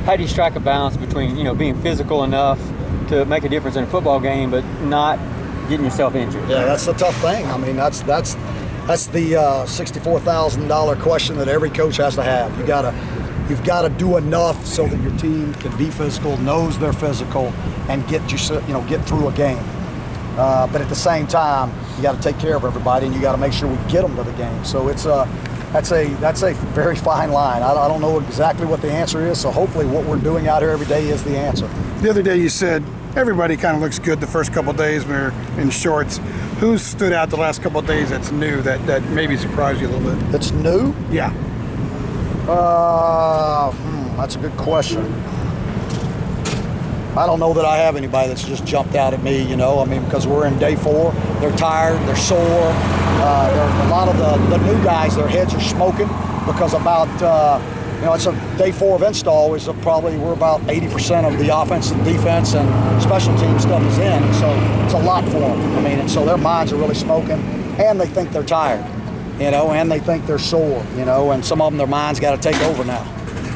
how do you strike a balance between, being physical enough to make a difference in a football game, but not getting yourself injured? Yeah, that's the tough thing. I mean, that's the $64,000 question that every coach has to have. You've got to do enough so that your team can be physical, knows they're physical, and get through a game. But at the same time, you got to take care of everybody, and you got to make sure we get them to the game. So that's a very fine line. I don't know exactly what the answer is. So hopefully, what we're doing out here every day is the answer. The other day, you said everybody kind of looks good the first couple of days when they're in shorts. Who stood out the last couple of days that's new that maybe surprised you a little bit? That's new? Yeah. That's a good question. I don't know that I have anybody that's just jumped out at me, because we're in day 4. They're tired, they're sore. A lot of the new guys, their heads are smoking because it's a day 4 of install. We're about 80% of the offense and defense and special team stuff is in. And so it's a lot for them. And so their minds are really smoking, and they think they're tired, and they think they're sore, and some of them, their minds got to take over now.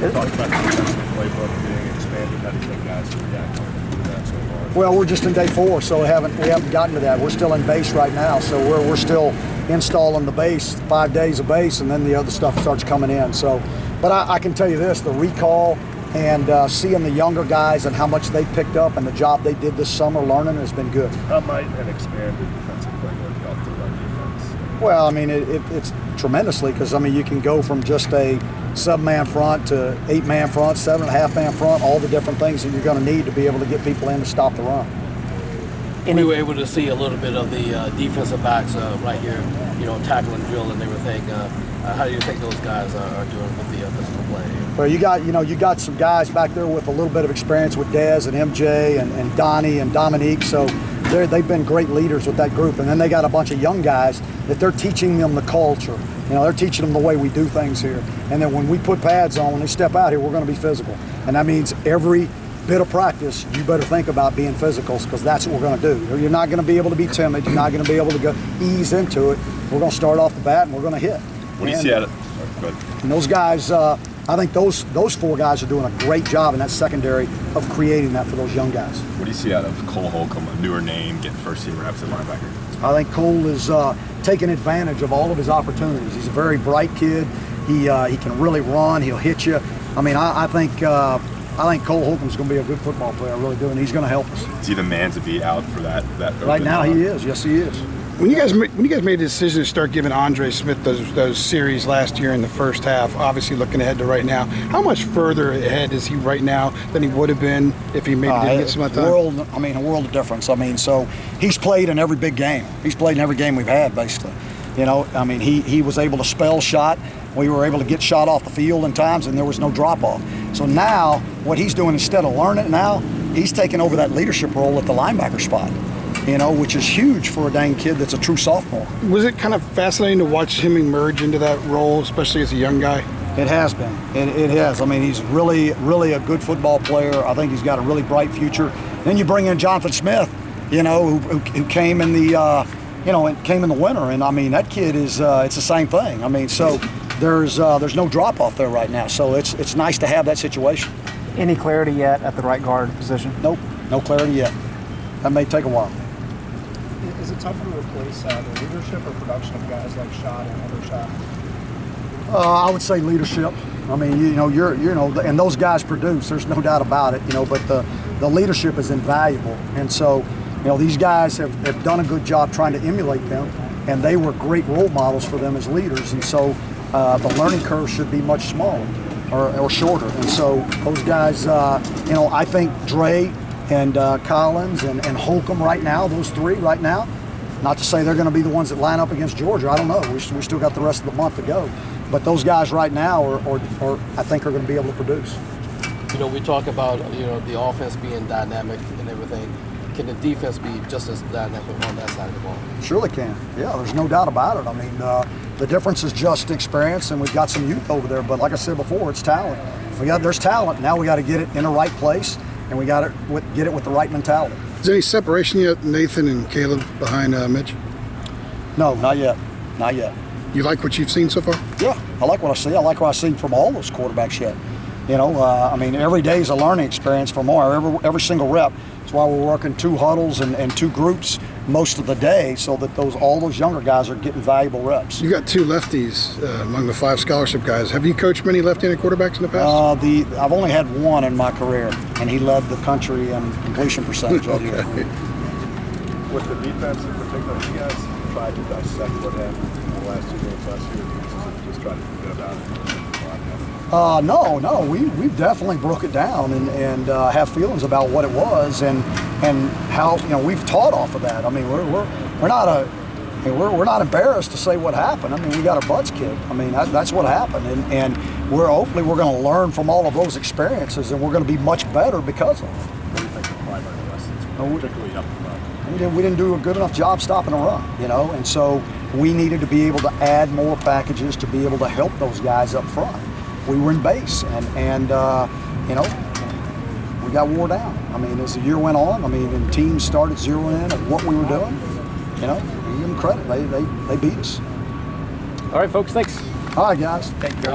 Playbook being expanded. How do you think guys react to that so far? Well, we're just in day 4, so we haven't gotten to that. We're still in base right now, so we're still installing the base, 5 days of base, and then the other stuff starts coming in. So, but I can tell you this: the recall and seeing the younger guys and how much they picked up and the job they did this summer learning has been good. How might an expanded defensive playbook help the run defense? Well, it's tremendously, because you can go from just a 7-man front to 8-man front, 7.5-man front, all the different things that you're going to need to be able to get people in to stop the run. We were able to see a little bit of the defensive backs right here, tackling drill and everything. How do you think those guys are doing with the physical play? Well, you got some guys back there with a little bit of experience with Dez and MJ and Donnie and Dominique, so they've been great leaders with that group. And then they got a bunch of young guys that they're teaching them the culture. They're teaching them the way we do things here. And then when we put pads on, when they step out here, we're going to be physical. And that means every bit of practice, you better think about being physical, because that's what we're going to do. You're not going to be able to be timid. You're not going to be able to go ease into it. We're going to start off the bat, and we're going to hit. What do you see out of? And those guys, I think those 4 guys are doing a great job in that secondary of creating that for those young guys. What do you see out of Cole Holcomb, a newer name, getting first-team reps at linebacker? I think Cole is taking advantage of all of his opportunities. He's a very bright kid. He can really run. He'll hit you. I think Cole Holcomb's going to be a good football player. I really do, and he's going to help us. Is he the man to be out for that? Right now, he is. Yes, he is. When you guys made the decision to start giving Andre Smith those series last year in the first half, obviously looking ahead to right now, how much further ahead is he right now than he would have been if he maybe didn't get some of that time? A world of difference. So he's played in every big game. He's played in every game we've had, basically. He was able to spell shot. We were able to get shot off the field in times, and there was no drop-off. So now what he's doing, instead of learning now, he's taking over that leadership role at the linebacker spot. Which is huge for a dang kid that's a true sophomore. Was it kind of fascinating to watch him emerge into that role, especially as a young guy? It has been. It has. He's really, really a good football player. I think he's got a really bright future. Then you bring in Jonathan Smith, who came in the, came in the winter, and that kid is. It's the same thing. So there's no drop off there right now. So it's nice to have that situation. Any clarity yet at the right guard position? Nope, no clarity yet. That may take a while. Is it tougher to replace the leadership or production of guys like Schott and Undershot? I would say leadership. And those guys produce. There's no doubt about it. But the leadership is invaluable, and so these guys have done a good job trying to emulate them, and they were great role models for them as leaders. And so the learning curve should be much smaller or shorter. And so those guys, I think Dre and Collins and Holcomb right now, those 3 right now, not to say they're going to be the ones that line up against Georgia. I don't know. We still got the rest of the month to go. But those guys right now are I think are going to be able to produce. We talk about, the offense being dynamic and everything. Can the defense be just as dynamic on that side of the ball? Sure they can. Yeah, there's no doubt about it. The difference is just experience, and we've got some youth over there. But like I said before, it's talent. There's talent. Now we got to get it in the right place. And we got to get it with the right mentality. Is there any separation yet, Nathan and Caleb, behind Mitch? No, not yet. Not yet. You like what you've seen so far? Yeah, I like what I see. I like what I've seen from all those quarterbacks yet. I mean, every day is a learning experience for more. Every single rep. That's why we're working 2 huddles and 2 groups most of the day, so that all those younger guys are getting valuable reps. You got 2 lefties among the 5 scholarship guys. Have you coached many left-handed quarterbacks in the past? I've only had 1 in my career, and he led the country in completion percentage that year. With the defense in particular, you guys tried to dissect what happened in the last 2 games last year. Just try to forget about it. No, we've definitely broke it down and have feelings about what it was and how we've taught off of that. I mean, we're not embarrassed to say what happened. I mean, we got our butts kicked. I mean, that's what happened, and hopefully we're going to learn from all of those experiences, and we're going to be much better because of it. What do you think the primary lessons, particularly up front? We didn't do a good enough job stopping a run, and so we needed to be able to add more packages to be able to help those guys up front. We were in base, and we got wore down. I mean, as the year went on, and teams started zeroing in on what we were doing, we give them credit. They beat us. All right, folks, thanks. All right, guys. Thank you.